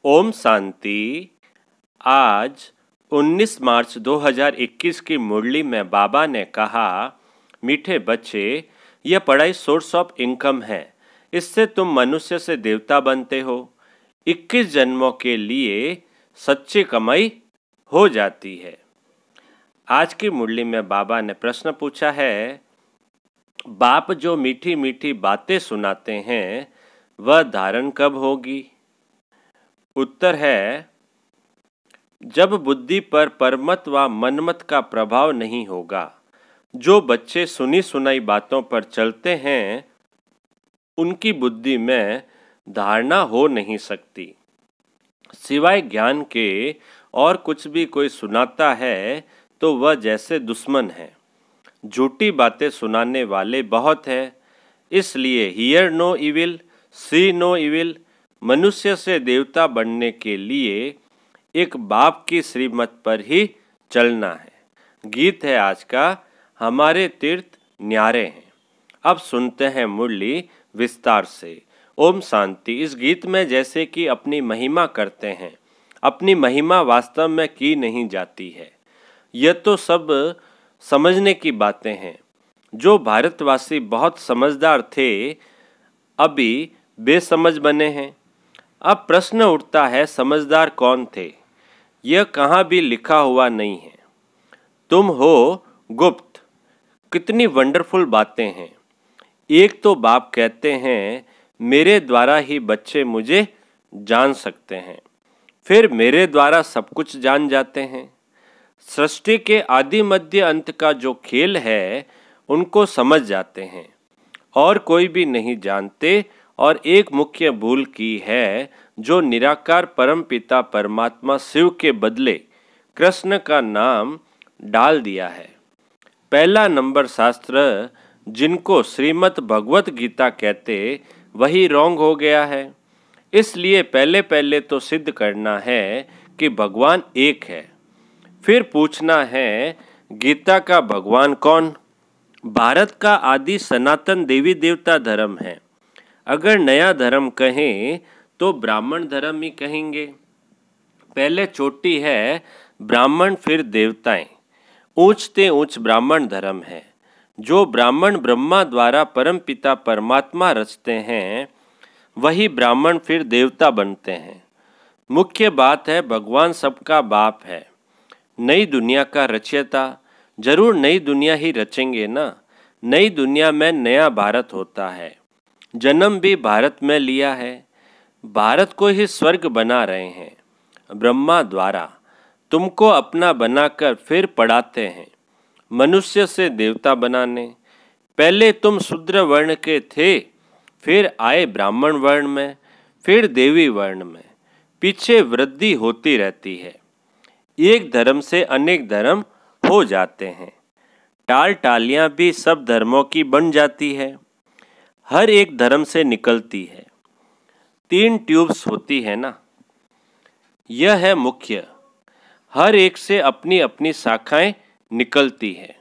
ओम शांति। आज 19 मार्च 2021 की मुरली में बाबा ने कहा, मीठे बच्चे, यह पढ़ाई सोर्स ऑफ इनकम है। इससे तुम मनुष्य से देवता बनते हो। 21 जन्मों के लिए सच्ची कमाई हो जाती है। आज की मुरली में बाबा ने प्रश्न पूछा है, बाप जो मीठी मीठी बातें सुनाते हैं वह धारण कब होगी? उत्तर है, जब बुद्धि पर परमत व मनमत का प्रभाव नहीं होगा। जो बच्चे सुनी सुनाई बातों पर चलते हैं उनकी बुद्धि में धारणा हो नहीं सकती। सिवाय ज्ञान के और कुछ भी कोई सुनाता है तो वह जैसे दुश्मन है। झूठी बातें सुनाने वाले बहुत हैं, इसलिए hear no evil, see no evil. मनुष्य से देवता बनने के लिए एक बाप की श्रीमत पर ही चलना है। गीत है आज का, हमारे तीर्थ न्यारे हैं। अब सुनते हैं मुरली विस्तार से। ओम शांति। इस गीत में जैसे कि अपनी महिमा करते हैं, अपनी महिमा वास्तव में की नहीं जाती है। यह तो सब समझने की बातें हैं। जो भारतवासी बहुत समझदार थे अभी बेसमझ बने हैं। अब प्रश्न उठता है, समझदार कौन थे? यह कहाँ भी लिखा हुआ नहीं है। तुम हो गुप्त। कितनी वंडरफुल बातें हैं। एक तो बाप कहते हैं, मेरे द्वारा ही बच्चे मुझे जान सकते हैं। फिर मेरे द्वारा सब कुछ जान जाते हैं। सृष्टि के आदि मध्य अंत का जो खेल है उनको समझ जाते हैं और कोई भी नहीं जानते। और एक मुख्य भूल की है, जो निराकार परमपिता परमात्मा शिव के बदले कृष्ण का नाम डाल दिया है। पहला नंबर शास्त्र जिनको श्रीमद् भगवत गीता कहते वही रॉन्ग हो गया है। इसलिए पहले पहले तो सिद्ध करना है कि भगवान एक है। फिर पूछना है, गीता का भगवान कौन? भारत का आदि सनातन देवी देवता धर्म है। अगर नया धर्म कहें तो ब्राह्मण धर्म ही कहेंगे। पहले चोटी है ब्राह्मण, फिर देवताएं। ऊंचते ऊंच ब्राह्मण धर्म है। जो ब्राह्मण ब्रह्मा द्वारा परमपिता परमात्मा रचते हैं वही ब्राह्मण फिर देवता बनते हैं। मुख्य बात है, भगवान सबका बाप है, नई दुनिया का रचयिता। जरूर नई दुनिया ही रचेंगे ना। नई दुनिया में नया भारत होता है। जन्म भी भारत में लिया है। भारत को ही स्वर्ग बना रहे हैं ब्रह्मा द्वारा। तुमको अपना बनाकर फिर पढ़ाते हैं मनुष्य से देवता बनाने। पहले तुम शूद्र वर्ण के थे, फिर आए ब्राह्मण वर्ण में, फिर देवी वर्ण में। पीछे वृद्धि होती रहती है। एक धर्म से अनेक धर्म हो जाते हैं। टाल टालियाँ भी सब धर्मों की बन जाती है। हर एक धर्म से निकलती है। 3 ट्यूब्स होती है ना, यह है मुख्य। हर एक से अपनी अपनी शाखाएं निकलती है।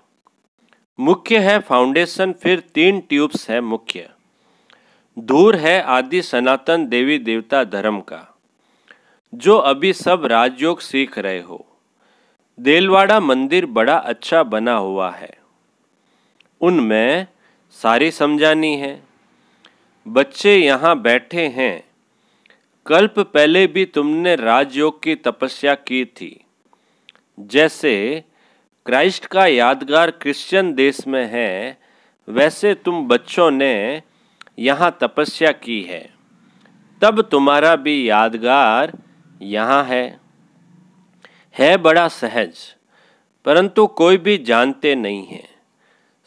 मुख्य है फाउंडेशन, फिर 3 ट्यूब्स है मुख्य। दूर है आदि सनातन देवी देवता धर्म का, जो अभी सब राजयोग सीख रहे हो। देलवाड़ा मंदिर बड़ा अच्छा बना हुआ है, उनमें सारी समझानी है। बच्चे यहाँ बैठे हैं। कल्प पहले भी तुमने राजयोग की तपस्या की थी। जैसे क्राइस्ट का यादगार क्रिश्चियन देश में है, वैसे तुम बच्चों ने यहाँ तपस्या की है। तब तुम्हारा भी यादगार यहाँ है बड़ा सहज, परंतु कोई भी जानते नहीं है।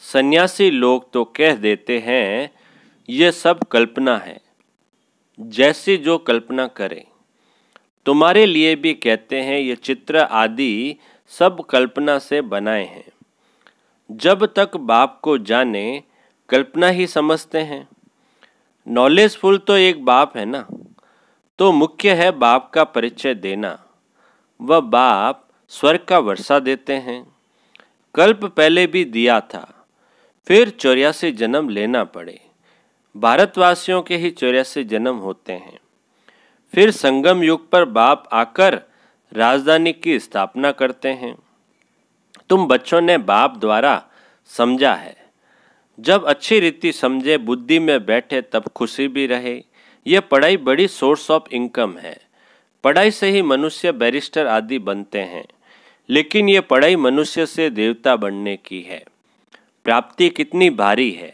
सन्यासी लोग तो कह देते हैं ये सब कल्पना है, जैसी जो कल्पना करे। तुम्हारे लिए भी कहते हैं ये चित्र आदि सब कल्पना से बनाए हैं। जब तक बाप को जाने कल्पना ही समझते हैं। नॉलेजफुल तो एक बाप है ना, तो मुख्य है बाप का परिचय देना। वह बाप स्वर्ग का वर्षा देते हैं। कल्प पहले भी दिया था, फिर 84 जन्म लेना पड़े। भारतवासियों के ही 84 जन्म होते हैं। फिर संगम युग पर बाप आकर राजधानी की स्थापना करते हैं। तुम बच्चों ने बाप द्वारा समझा है। जब अच्छी रीति समझे, बुद्धि में बैठे, तब खुशी भी रहे। यह पढ़ाई बड़ी सोर्स ऑफ इनकम है। पढ़ाई से ही मनुष्य बैरिस्टर आदि बनते हैं, लेकिन यह पढ़ाई मनुष्य से देवता बनने की है। प्राप्ति कितनी भारी है,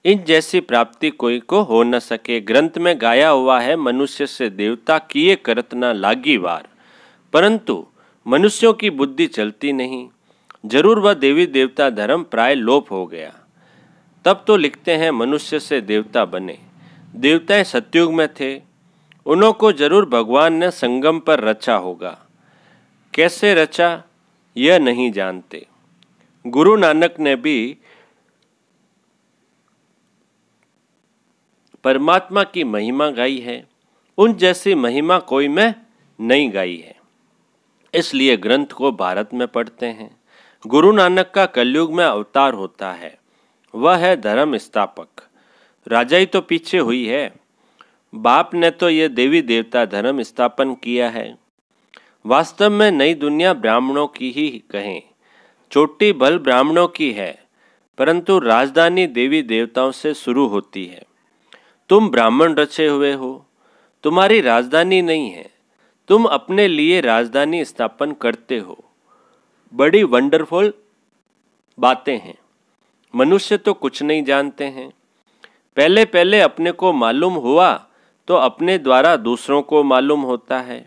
इन जैसी प्राप्ति कोई को हो न सके। ग्रंथ में गाया हुआ है, मनुष्य से देवता किए करत न लागी वार। परंतु मनुष्यों की बुद्धि चलती नहीं। जरूर वह देवी देवता धर्म प्राय लोप हो गया। तब तो लिखते हैं मनुष्य से देवता बने। देवताएं सतयुग में थे, उन्हों को जरूर भगवान ने संगम पर रचा होगा। कैसे रचा यह नहीं जानते। गुरु नानक ने भी परमात्मा की महिमा गाई है, उन जैसी महिमा कोई में नहीं गाई है। इसलिए ग्रंथ को भारत में पढ़ते हैं। गुरु नानक का कलयुग में अवतार होता है, वह है धर्म स्थापक। राजाई तो पीछे हुई है, बाप ने तो ये देवी देवता धर्म स्थापन किया है। वास्तव में नई दुनिया ब्राह्मणों की ही कहें, चोटी भल ब्राह्मणों की है, परंतु राजधानी देवी देवताओं से शुरू होती है। तुम ब्राह्मण रचे हुए हो, तुम्हारी राजधानी नहीं है, तुम अपने लिए राजधानी स्थापन करते हो। बड़ी वंडरफुल बातें हैं। मनुष्य तो कुछ नहीं जानते हैं। पहले पहले अपने को मालूम हुआ तो अपने द्वारा दूसरों को मालूम होता है।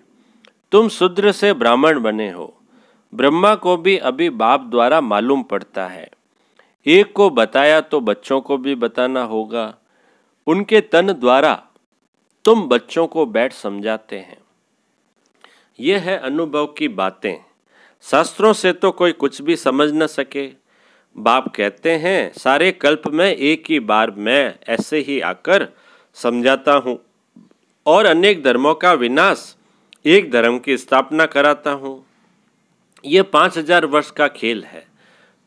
तुम शूद्र से ब्राह्मण बने हो, ब्रह्मा को भी अभी बाप द्वारा मालूम पड़ता है। एक को बताया तो बच्चों को भी बताना होगा। उनके तन द्वारा तुम बच्चों को बैठ समझाते हैं। यह है अनुभव की बातें। शास्त्रों से तो कोई कुछ भी समझ न सके। बाप कहते हैं, सारे कल्प में एक ही बार मैं ऐसे ही आकर समझाता हूँ और अनेक धर्मों का विनाश, एक धर्म की स्थापना कराता हूँ। यह 5000 वर्ष का खेल है।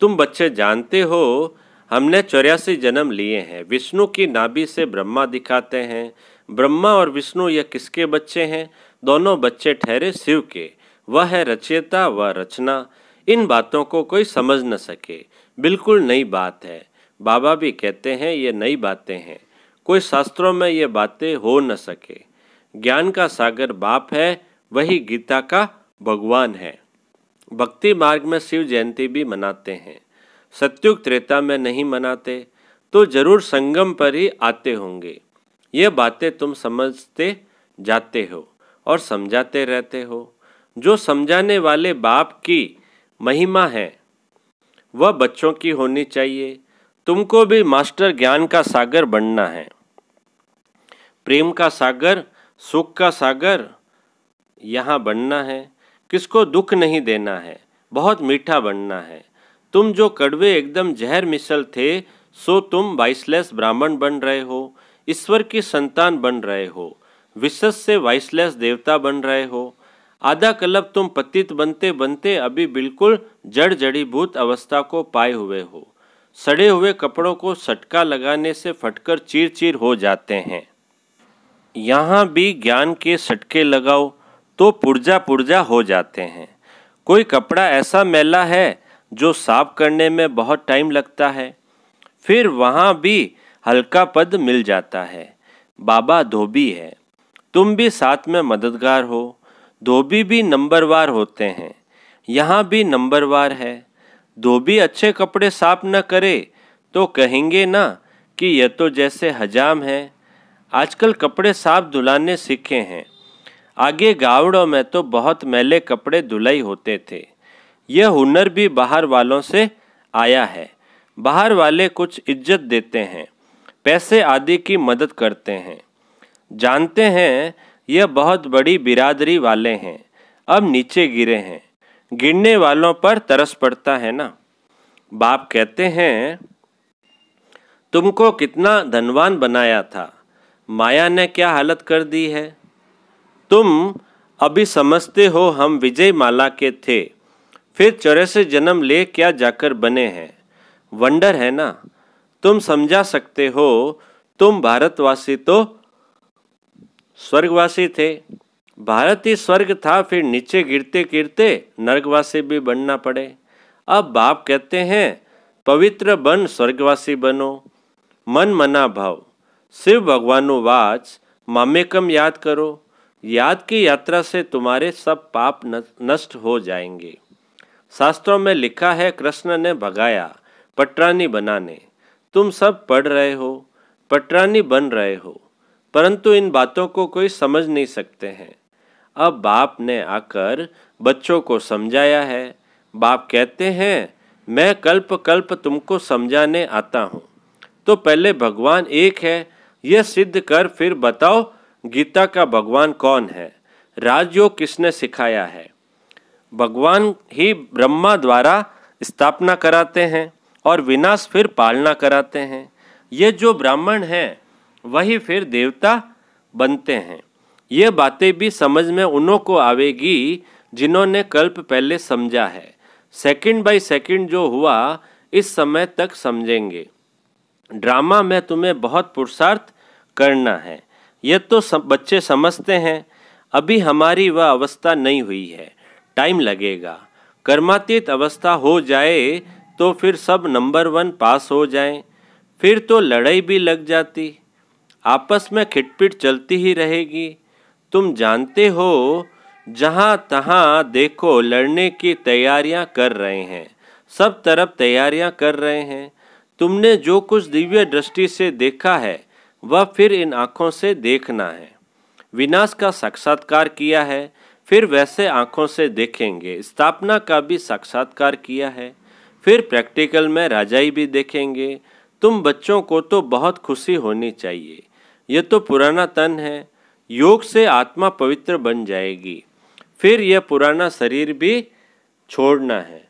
तुम बच्चे जानते हो, हमने 84 जन्म लिए हैं। विष्णु की नाभि से ब्रह्मा दिखाते हैं। ब्रह्मा और विष्णु यह किसके बच्चे हैं? दोनों बच्चे ठहरे शिव के। वह है रचयिता, वह रचना। इन बातों को कोई समझ न सके, बिल्कुल नई बात है। बाबा भी कहते हैं ये नई बातें हैं, कोई शास्त्रों में ये बातें हो न सके। ज्ञान का सागर बाप है, वही गीता का भगवान है। भक्ति मार्ग में शिव जयंती भी मनाते हैं। सत्युग त्रेता में नहीं मनाते, तो जरूर संगम पर ही आते होंगे। ये बातें तुम समझते जाते हो और समझाते रहते हो। जो समझाने वाले बाप की महिमा है वह बच्चों की होनी चाहिए। तुमको भी मास्टर ज्ञान का सागर बनना है। प्रेम का सागर, सुख का सागर यहाँ बनना है। किसको दुख नहीं देना है, बहुत मीठा बनना है। तुम जो कड़वे एकदम जहर मिसल थे, सो तुम वाइसलेस ब्राह्मण बन रहे हो, ईश्वर की संतान बन रहे हो, विशेष से वाइसलेस देवता बन रहे हो। आधा कल्प तुम पतित बनते बनते अभी बिल्कुल जड़ जड़ीभूत अवस्था को पाए हुए हो। सड़े हुए कपड़ों को सटका लगाने से फटकर चीर चीर हो जाते हैं। यहाँ भी ज्ञान के सटके लगाओ तो पुर्जा पुर्जा हो जाते हैं। कोई कपड़ा ऐसा मैला है जो साफ करने में बहुत टाइम लगता है, फिर वहाँ भी हल्का पद मिल जाता है। बाबा धोबी है, तुम भी साथ में मददगार हो। धोबी भी नंबरवार होते हैं, यहाँ भी नंबरवार है। धोबी अच्छे कपड़े साफ न करे तो कहेंगे ना कि यह तो जैसे हजाम है। आजकल कपड़े साफ धुलाने सीखे हैं, आगे गावड़ों में तो बहुत मैले कपड़े धुलाई होते थे। यह हुनर भी बाहर वालों से आया है। बाहर वाले कुछ इज्जत देते हैं, पैसे आदि की मदद करते हैं। जानते हैं यह बहुत बड़ी बिरादरी वाले हैं, अब नीचे गिरे हैं। गिरने वालों पर तरस पड़ता है ना। बाप कहते हैं, तुमको कितना धनवान बनाया था, माया ने क्या हालत कर दी है। तुम अभी समझते हो हम विजय माला के थे, फिर 84 जन्म ले क्या जाकर बने हैं। वंडर है ना। तुम समझा सकते हो, तुम भारतवासी तो स्वर्गवासी थे। भारत ही स्वर्ग था, फिर नीचे गिरते गिरते नर्कवासी भी बनना पड़े। अब बाप कहते हैं पवित्र बन स्वर्गवासी बनो। मन मना भाव शिव भगवानु वाच मामेकम याद करो। याद की यात्रा से तुम्हारे सब पाप नष्ट हो जाएंगे। शास्त्रों में लिखा है कृष्ण ने भगाया पटरानी बनाने। तुम सब पढ़ रहे हो, पटरानी बन रहे हो, परंतु इन बातों को कोई समझ नहीं सकते हैं। अब बाप ने आकर बच्चों को समझाया है। बाप कहते हैं मैं कल्प कल्प तुमको समझाने आता हूँ। तो पहले भगवान एक है यह सिद्ध कर फिर बताओ गीता का भगवान कौन है, राजयोग किसने सिखाया है। भगवान ही ब्रह्मा द्वारा स्थापना कराते हैं और विनाश फिर पालना कराते हैं। ये जो ब्राह्मण हैं वही फिर देवता बनते हैं। ये बातें भी समझ में उन्हों को आवेगी जिन्होंने कल्प पहले समझा है। सेकंड बाय सेकंड जो हुआ इस समय तक समझेंगे। ड्रामा में तुम्हें बहुत पुरुषार्थ करना है। यह तो बच्चे समझते हैं, अभी हमारी वह अवस्था नहीं हुई है, टाइम लगेगा। कर्मातीत अवस्था हो जाए तो फिर सब नंबर 1 पास हो जाएं, फिर तो लड़ाई भी लग जाती, आपस में खिटपिट चलती ही रहेगी। तुम जानते हो जहाँ तहाँ देखो लड़ने की तैयारियां कर रहे हैं, सब तरफ तैयारियां कर रहे हैं। तुमने जो कुछ दिव्य दृष्टि से देखा है वह फिर इन आँखों से देखना है। विनाश का साक्षात्कार किया है, फिर वैसे आँखों से देखेंगे। स्थापना का भी साक्षात्कार किया है, फिर प्रैक्टिकल में राजाई भी देखेंगे। तुम बच्चों को तो बहुत खुशी होनी चाहिए। यह तो पुराना तन है, योग से आत्मा पवित्र बन जाएगी, फिर यह पुराना शरीर भी छोड़ना है।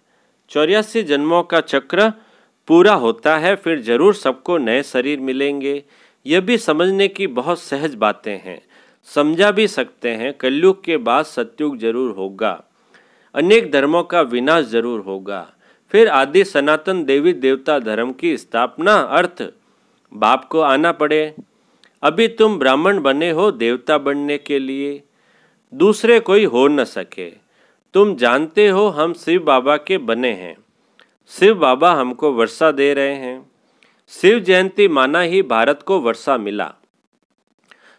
84 जन्मों का चक्र पूरा होता है, फिर जरूर सबको नए शरीर मिलेंगे। यह भी समझने की बहुत सहज बातें हैं, समझा भी सकते हैं। कलयुग के बाद सतयुग जरूर होगा, अनेक धर्मों का विनाश जरूर होगा, फिर आदि सनातन देवी देवता धर्म की स्थापना अर्थ बाप को आना पड़े। अभी तुम ब्राह्मण बने हो देवता बनने के लिए, दूसरे कोई हो न सके। तुम जानते हो हम शिव बाबा के बने हैं, शिव बाबा हमको वर्षा दे रहे हैं। शिव जयंती माना ही भारत को वर्षा मिला।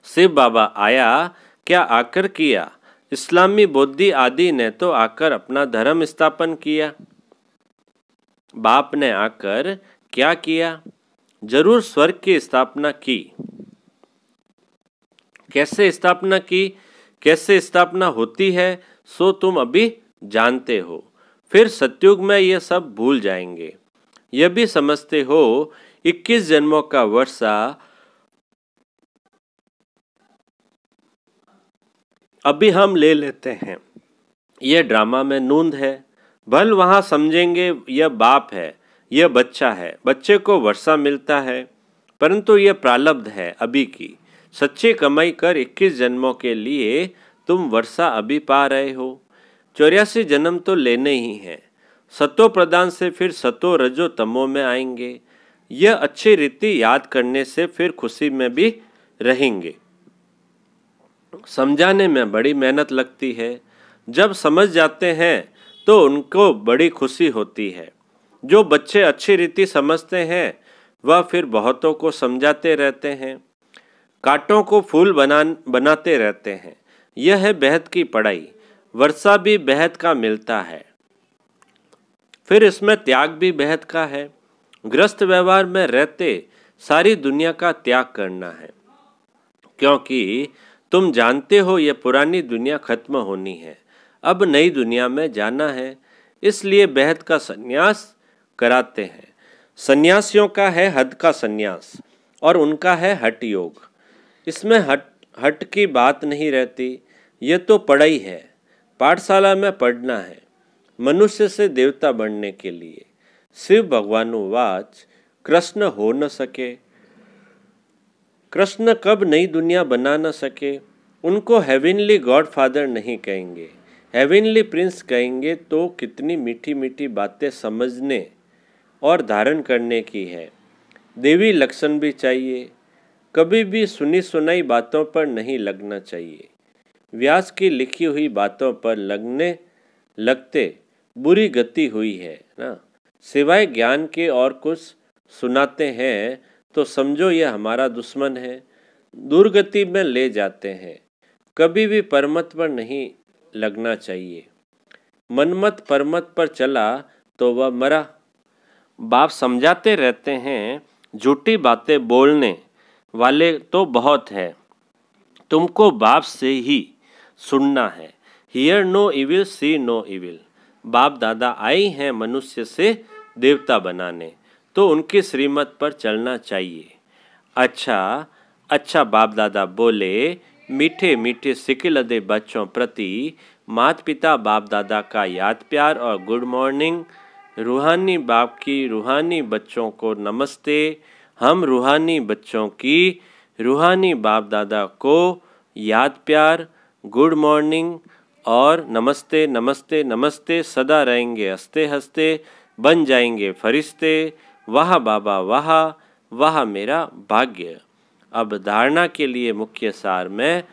शिव बाबा आया क्या आकर किया, इस्लामी बौद्धि आदि ने तो आकर अपना धर्म स्थापन किया। बाप ने आकर क्या किया, जरूर स्वर्ग की स्थापना की। कैसे स्थापना की, कैसे स्थापना होती है सो तुम अभी जानते हो, फिर सतयुग में ये सब भूल जाएंगे। यह भी समझते हो 21 जन्मों का वर्षा अभी हम ले लेते हैं। यह ड्रामा में नूंद है, भल वहाँ समझेंगे यह बाप है, यह बच्चा है, बच्चे को वर्षा मिलता है, परंतु यह प्रारब्ध है अभी की। सच्ची कमाई कर 21 जन्मों के लिए तुम वर्षा अभी पा रहे हो। 84 जन्म तो लेने ही हैं। सतो प्रदान से फिर सतो रजो तमो में आएंगे। यह अच्छी रीति याद करने से फिर खुशी में भी रहेंगे। समझाने में बड़ी मेहनत लगती है, जब समझ जाते हैं तो उनको बड़ी खुशी होती है। जो बच्चे अच्छी रीति समझते हैं वह फिर बहुतों को समझाते रहते हैं, कांटों को फूल बनाते रहते हैं। यह है बेहद की पढ़ाई। वर्षा भी बेहद का मिलता है, फिर इसमें त्याग भी बेहद का है। ग्रस्त व्यवहार में रहते सारी दुनिया का त्याग करना है, क्योंकि तुम जानते हो यह पुरानी दुनिया खत्म होनी है, अब नई दुनिया में जाना है, इसलिए बेहद का संन्यास कराते हैं। सन्यासियों का है हद का संन्यास और उनका है हठ योग। इसमें हट की बात नहीं रहती, यह तो पढ़ाई है। पाठशाला में पढ़ना है मनुष्य से देवता बनने के लिए। शिव भगवानु वाच कृष्ण हो न सके। कृष्ण कब नई दुनिया बना न सके, उनको हेवनली गॉड फादर नहीं कहेंगे, हेवनली प्रिंस कहेंगे। तो कितनी मीठी मीठी बातें समझने और धारण करने की है। देवी लक्षण भी चाहिए, कभी भी सुनी सुनाई बातों पर नहीं लगना चाहिए। व्यास की लिखी हुई बातों पर लगते बुरी गति हुई है ना। सिवाय ज्ञान के और कुछ सुनाते हैं तो समझो यह हमारा दुश्मन है, दुर्गति में ले जाते हैं। कभी भी परमत पर नहीं लगना चाहिए। मनमत परमत पर चला तो वह मरा। बाप समझाते रहते हैं, झूठी बातें बोलने वाले तो बहुत है, तुमको बाप से ही सुनना है। Hear no evil, see no evil. बाप दादा आई हैं मनुष्य से देवता बनाने, तो उनकी श्रीमत पर चलना चाहिए। अच्छा अच्छा बाप दादा बोले, मीठे मीठे सिकिलदे बच्चों प्रति माता पिता बाप दादा का याद प्यार और गुड मॉर्निंग। रूहानी बाप की रूहानी बच्चों को नमस्ते। हम रूहानी बच्चों की रूहानी बाप दादा को याद प्यार, गुड मॉर्निंग और नमस्ते नमस्ते नमस्ते सदा रहेंगे हंसते हंसते, बन जाएंगे फरिश्ते। वाह बाबा वाह, वाह मेरा भाग्य। अब धारणा के लिए मुख्य सार में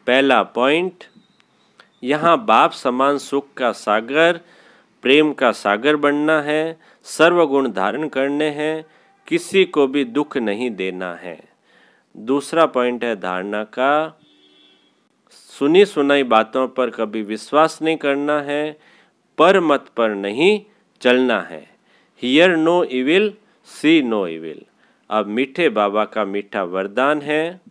पहला पॉइंट, यहाँ बाप समान सुख का सागर, प्रेम का सागर बनना है, सर्वगुण धारण करने हैं, किसी को भी दुख नहीं देना है। दूसरा पॉइंट है धारणा का, सुनी सुनाई बातों पर कभी विश्वास नहीं करना है, पर मत पर नहीं चलना है। Hear no evil, see no evil. अब मीठे बाबा का मीठा वरदान है,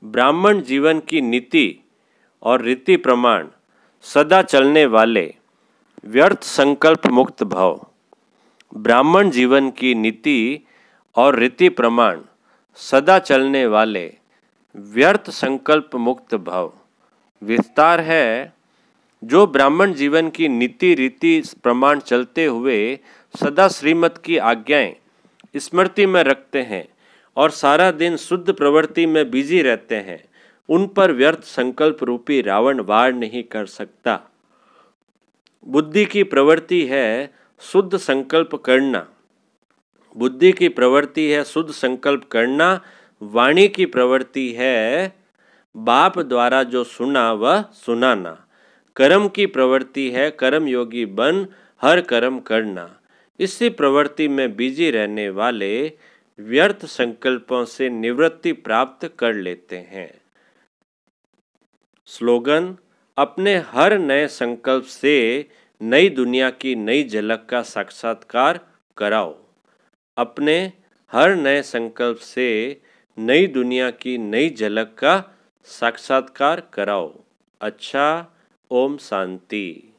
ब्राह्मण जीवन की नीति और रीति प्रमाण सदा चलने वाले, व्यर्थ संकल्प मुक्त भव। ब्राह्मण जीवन की नीति और रीति प्रमाण सदा चलने वाले, व्यर्थ संकल्प मुक्त भव। विस्तार है, जो ब्राह्मण जीवन की नीति रीति प्रमाण चलते हुए सदा श्रीमत की आज्ञाएं स्मृति में रखते हैं और सारा दिन शुद्ध प्रवृत्ति में बिजी रहते हैं, उन पर व्यर्थ संकल्प रूपी रावण वार नहीं कर सकता। बुद्धि की प्रवृत्ति है शुद्ध संकल्प करना, बुद्धि की प्रवृत्ति है शुद्ध संकल्प करना। वाणी की प्रवृत्ति है बाप द्वारा जो सुना वह सुनाना। कर्म की प्रवृत्ति है कर्म योगी बन हर कर्म करना। इसी प्रवृत्ति में बिजी रहने वाले व्यर्थ संकल्पों से निवृत्ति प्राप्त कर लेते हैं। स्लोगन, अपने हर नए संकल्प से नई दुनिया की नई झलक का साक्षात्कार कराओ। अपने हर नए संकल्प से नई दुनिया की नई झलक का साक्षात्कार कराओ। अच्छा, ओम शांति।